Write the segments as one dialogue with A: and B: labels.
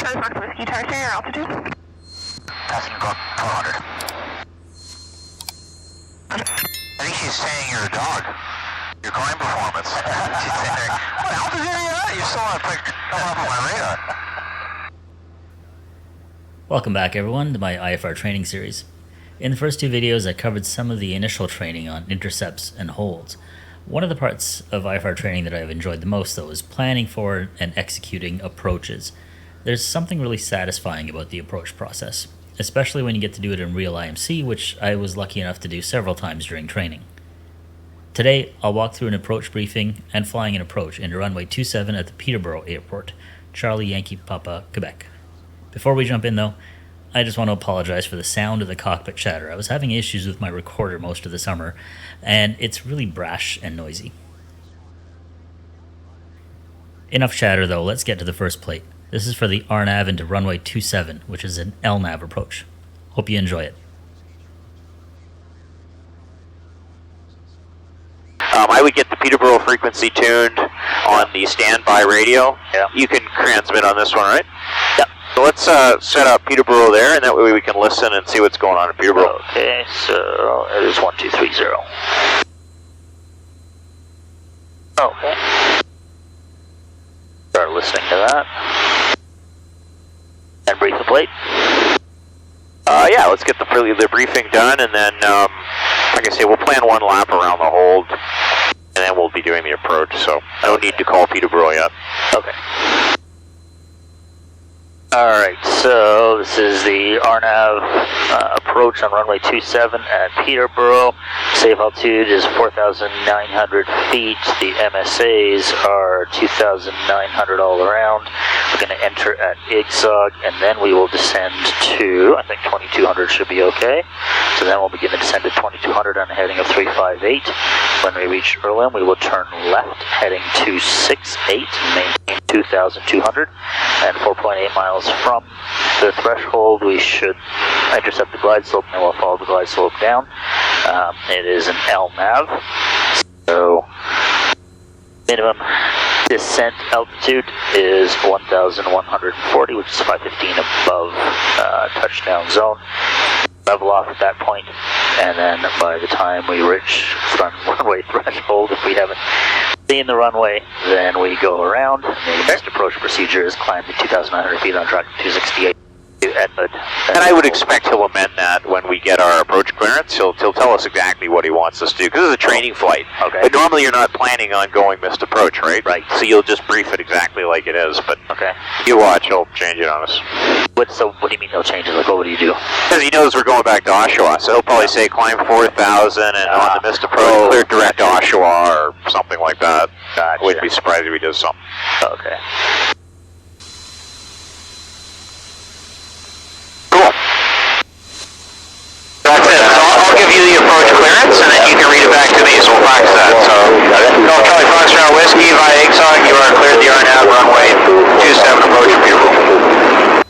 A: Charlie Fox Whiskey, Tower your altitude.
B: Passing clock 1200. I think she's saying you're a dog. Your climb performance. She's saying there, what altitude are you at? You're still on coming up on my radar.
C: Welcome back everyone to my IFR training series. In the first two videos I covered some of the initial training on intercepts and holds. One of the parts of IFR training that I've enjoyed the most though is planning for and executing approaches. There's something really satisfying about the approach process, especially when you get to do it in real IMC, which I was lucky enough to do several times during training. Today I'll walk through an approach briefing and flying an approach into runway 27 at the Peterborough Airport, Charlie Yankee Papa, Quebec. Before we jump in though, I just want to apologize for the sound of the cockpit chatter. I was having issues with my recorder most of the summer, and it's really brash and noisy. Enough chatter though, let's get to the first plate. This is for the RNAV into runway 27, which is an LNAV approach. Hope you enjoy it.
D: I would get the Peterborough frequency tuned on the standby radio.
B: Yeah.
D: You can transmit on this one, right?
B: Yep.
D: So let's set up Peterborough there, and that way we can listen and see what's going on in Peterborough.
B: Okay, so it is 1230. Okay. Start listening to that. And brief the plate.
D: Yeah, let's get the briefing done, and then, like I say, we'll plan one lap around the hold, and then we'll be doing the approach, so no need to call Peterborough yet.
B: Okay. Alright, so this is the RNAV approach on runway 27 at Peterborough. Safe altitude is 4,900 feet. The MSAs are 2,900 all around. We're going to enter at IGSOG, and then we will descend to, I think 2,200 should be okay. So then we'll begin to descend to 2,200 on a heading of 358. When we reach Erlin, we will turn left, heading 268, and maintain 2,200, and 4.8 miles from the threshold we should intercept the glide slope, and we'll follow the glide slope down. It is an LNAV, so minimum descent altitude is 1,140, which is 515 above touchdown zone. Level off at that point, and then by the time we reach front runway threshold, if we haven't seen the runway, then we go around. The next approach procedure is climb to 2,900 feet on track 268 to Edmund.
D: And I would expect he'll amend that when we get our approach clearance. He'll tell us exactly what he wants us to do, because it's a training flight.
B: Okay.
D: But normally you're not planning on going missed approach, right?
B: Right.
D: So you'll just brief it exactly like it is, but
B: okay.
D: You watch, he'll change it on us.
B: So what do you mean no changes? Like, what do you do?
D: Because he knows we're going back to Oshawa, so he'll probably say climb 4,000 and on the missed approach, clear direct to Oshawa or something like that.
B: Gotcha.
D: Wouldn't be surprised if he does something.
B: Okay.
D: Cool. That's it. So I'll give you the approach clearance, and then you can read it back to me, so we'll fax that. So, Golf Charlie Foxtrot Whiskey via IGSOG, you are cleared the RNAV runway 27 approach from Peterborough.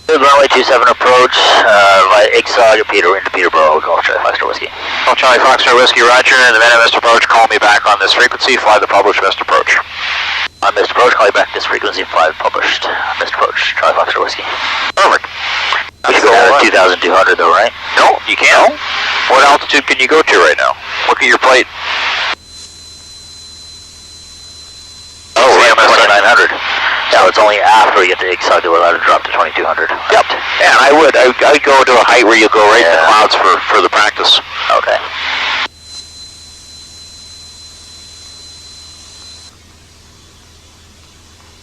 B: Runway 27 approach via IGSOG into Peterborough, Golf Charlie Foxtrot Whiskey.
D: Golf Charlie Foxtrot Whiskey, Roger, and the minute missed approach, call me back on this frequency, fly the published missed approach.
B: On missed approach, call you back this frequency, fly published missed approach, Charlie Foxtrot Whiskey.
D: Perfect.
B: We can go 2,200 though, right?
D: No, you can't. No? What altitude can you go to right now? Look at your plate.
B: Oh, we're at 2,900. Yeah, it's only after we get to IGSOG that we're allowed to drop to 2,200.
D: Yep. Yeah, I would go to a height where you go right in the clouds for the practice.
B: Okay.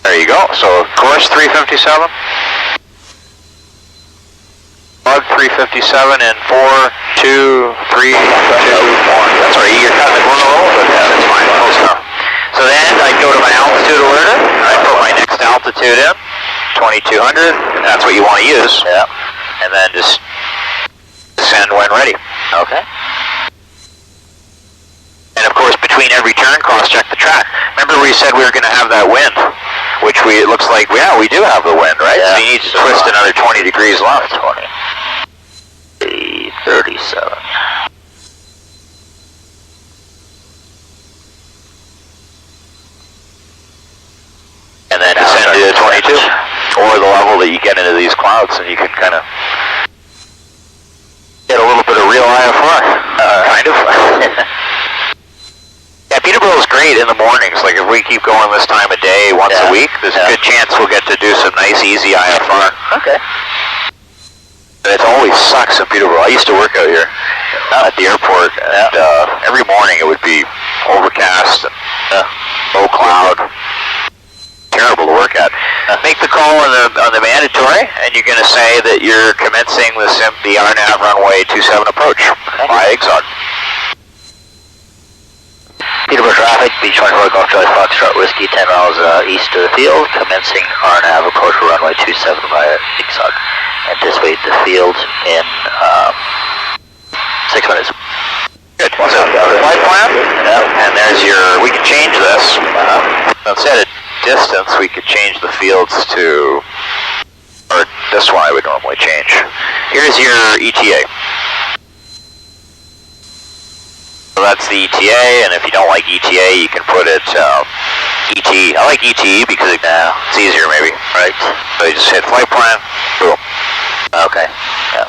D: There you go. So course 357. Lug 357 in 4, 2, 3, 2, 1. That's right. You're cutting the corner a little bit. Yeah, that's fine. Close enough. So then I'd go to my altitude alerter. I'd put my next altitude in, 2,200, and that's what you want to use.
B: Yeah.
D: And then just descend when ready.
B: Okay.
D: And of course, between every turn, cross-check the track. Remember we said we were going to have that wind, which it looks like, yeah, we do have the wind, right?
B: Yeah.
D: So you need to twist another 20 degrees left.
B: 37.
D: And then descend to 22, or the level that these clouds, and you can kind of get a little bit of real IFR, kind of. Yeah, Peterborough is great in the mornings. Like if we keep going this time of day once a week, there's a good chance we'll get to do some nice, easy IFR.
B: Okay.
D: It always sucks in Peterborough. I used to work out here at the airport, and every morning it would be overcast and low cloud. Terrible to work at. Make the call on the mandatory, and you're going to say that you're commencing the RNAV runway 27 approach by Exxon.
B: Peterborough traffic, Beach 24 Golf Charlie Foxtrot Whiskey, 10 miles east of the field, commencing RNAV approach for runway 27 via Exxon. Anticipate the field in 6 minutes.
D: Good. So, flight plan, and there's we can change this. Instead of distance, we could change the fields to, or this one I would normally change. Here's your ETA. So that's the ETA, and if you don't like ETA, you can put it ET. I like ETE because it's easier maybe, right? So you just hit flight plan, boom. Okay. Yeah.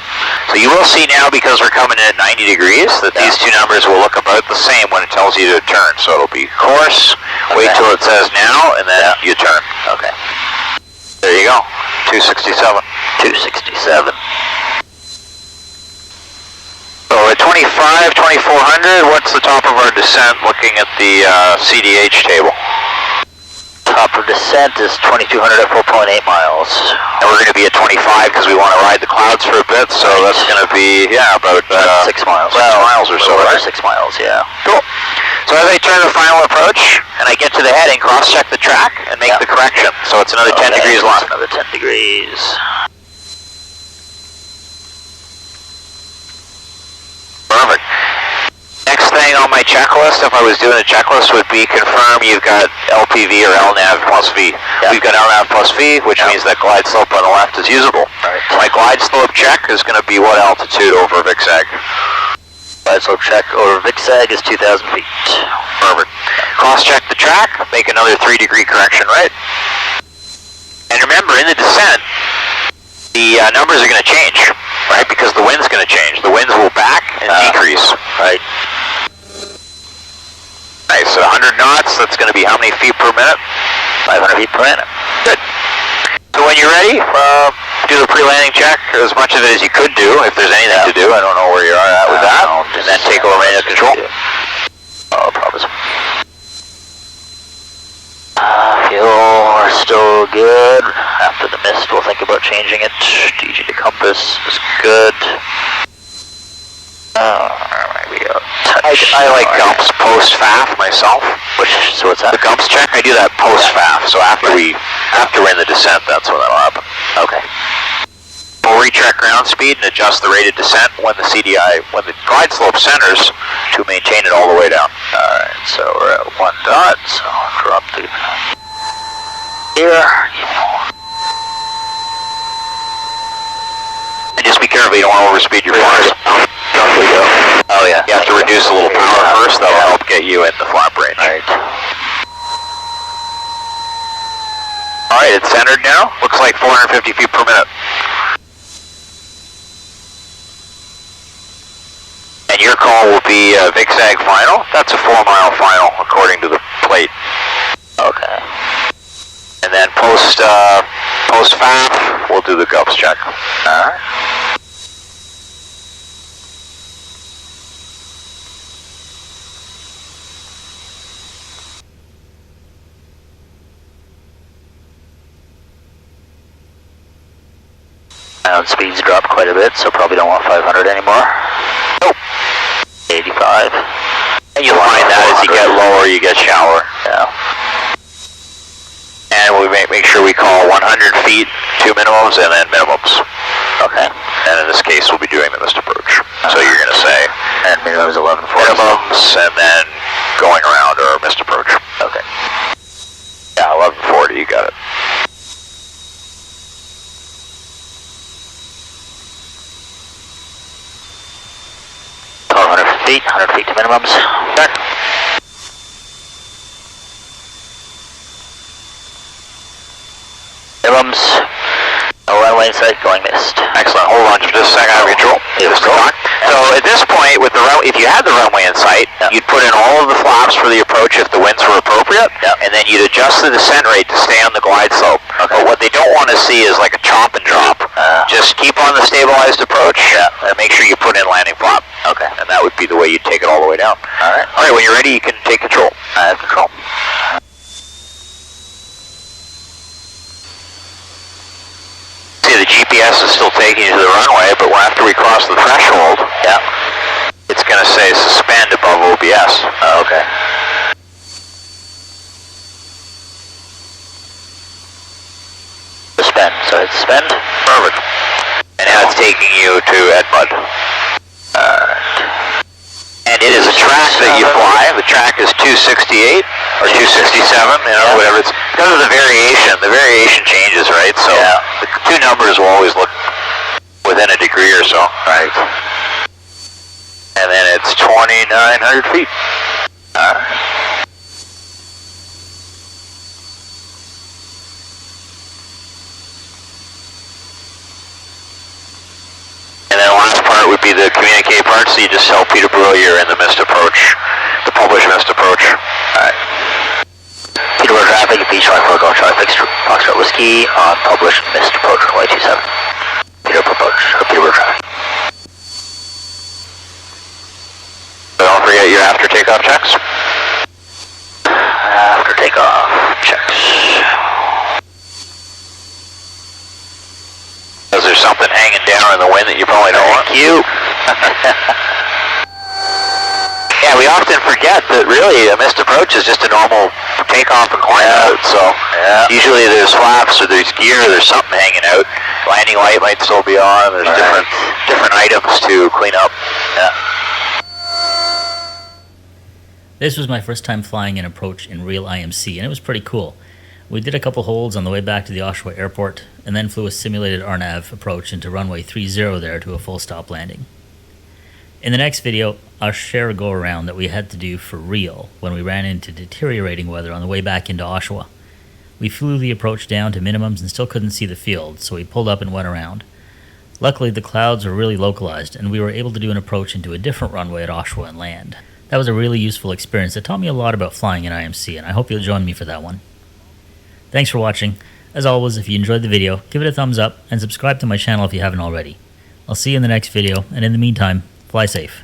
D: So you will see now, because we're coming in at 90 degrees, that these two numbers will look about the same when it tells you to turn. So it'll be course, wait till it says now, and then you turn. Okay. There you go. 267.
B: 267.
D: So at 25, 2400, what's the top of our descent looking at the CDH table?
B: Top of descent is 2200 at 4.8 miles.
D: And we're going to be at 25 because we want to ride the clouds for a bit, so that's going to be, about
B: 6 miles.
D: 6 miles or so, right?
B: 6 miles, yeah.
D: Cool. So as I turn the final approach, and I get to the heading, cross-check the track, and make the correction. So it's another 10 degrees left.
B: Another 10 degrees.
D: Perfect. Next thing on my checklist, if I was doing a checklist, would be confirm you've got LPV or LNAV plus V. We've got LNAV plus V, which means that glide slope on the left is usable.
B: Right.
D: My glide slope check is going to be what altitude over VIXAG?
B: Glide slope check over VIXAG is 2,000 feet.
D: Perfect. Cross-check the track, make another 3-degree correction, right? And remember, in the descent, the numbers are going to change, right? Because the wind's going to change. The winds will back and decrease.
B: Right.
D: Nice. So 100 knots, that's going to be how many feet per minute?
B: 500 feet per minute.
D: Good. So when you're ready, do the pre-landing check, as much of it as you could do, if there's anything to do. I don't know where you are at with that. And then take over radio control.
B: Oh, problems. Fuel is still good. After the mist, we'll think about changing it. DG to compass is good. Maybe a touch.
D: I like GUMPS post-FAF myself.
B: So what's that?
D: The GUMPS check, I do that post-FAF. So after we're in the descent, that's when that'll happen.
B: Okay.
D: We'll recheck ground speed and adjust the rate of descent when the glide slope centers to maintain it all the way down.
B: Alright, so we're at 1 dot, so I'll drop the here.
D: And just be careful, you don't want to overspeed your flaps.
B: Oh yeah.
D: You have to reduce a little power first, that'll help get you in the flap range.
B: Alright.
D: Alright, it's centered now. Looks like 450 feet per minute. And your call will be VIXAG final. That's a 4-mile final according to the plate.
B: Okay.
D: And then post-FAF, we'll do the GUPS check.
B: Alright. Ground speeds dropped quite a bit, so probably don't want 500 anymore.
D: Nope.
B: 85.
D: And you'll find that as you get lower, you get shallower.
B: Yeah.
D: And we make sure we call 100 feet, 2 minimums, and then minimums.
B: Okay.
D: And in this case, we'll be doing the missed approach. So you're going to say...
B: And minimums 1140.
D: Minimums, and then going around or missed approach.
B: Okay.
D: Yeah, 1140, you got it.
B: Feet, 100 feet to minimums.
D: Check.
B: Minimums. runway inside going missed.
D: Excellent. Hold on just a second. I have control.
B: Just go on.
D: So at this point, with the if you had the runway in sight, you'd put in all of the flaps for the approach if the winds were appropriate, and then you'd adjust the descent rate to stay on the glide slope. Okay. But what they don't want to see is like a chop and drop. Just keep on the stabilized approach, and make sure you put in landing flap.
B: Okay.
D: And that would be the way you'd take it all the way down.
B: All right.
D: All right. When you're ready, you can take control.
B: I have control.
D: See, the GPS is still taking you to the runway, but after we cross the threshold, it's going to say suspend above OBS.
B: Okay. Suspend. So it's suspend.
D: Perfect. And now it's taking you to Edmund. And it is a track that you fly. The track is 268 or 267, whatever. It's because of the variation. The variation changes, right? So the two numbers will always look within a degree or so.
B: Right.
D: And then it's 2,900 feet. And then the last part would be the communicate part, so you just tell Peterborough you're in the missed approach, the published missed approach.
B: Alright. Peterborough traffic, Beach Rock, Fogo, traffic, Foxtrot Whiskey on published missed approach, runway 27. Peterborough traffic.
D: Don't forget your after takeoff checks.
B: After takeoff checks.
D: Is there something hanging down in the wind that you probably don't want?
B: Thank you.
D: Yeah, we often forget that really a missed approach is just a normal takeoff and climb out, so usually there's flaps or there's gear, there's something hanging out. Landing light might still be on, there's different items to clean up.
C: This was my first time flying an approach in real IMC, and it was pretty cool. We did a couple holds on the way back to the Oshawa airport, and then flew a simulated RNAV approach into runway 30 there to a full stop landing. In the next video, I'll share a go-around that we had to do for real when we ran into deteriorating weather on the way back into Oshawa. We flew the approach down to minimums and still couldn't see the field, so we pulled up and went around. Luckily, the clouds were really localized, and we were able to do an approach into a different runway at Oshawa and land. That was a really useful experience that taught me a lot about flying in IMC, and I hope you'll join me for that one. Thanks for watching. As always, if you enjoyed the video, give it a thumbs up and subscribe to my channel if you haven't already. I'll see you in the next video, and in the meantime, fly safe.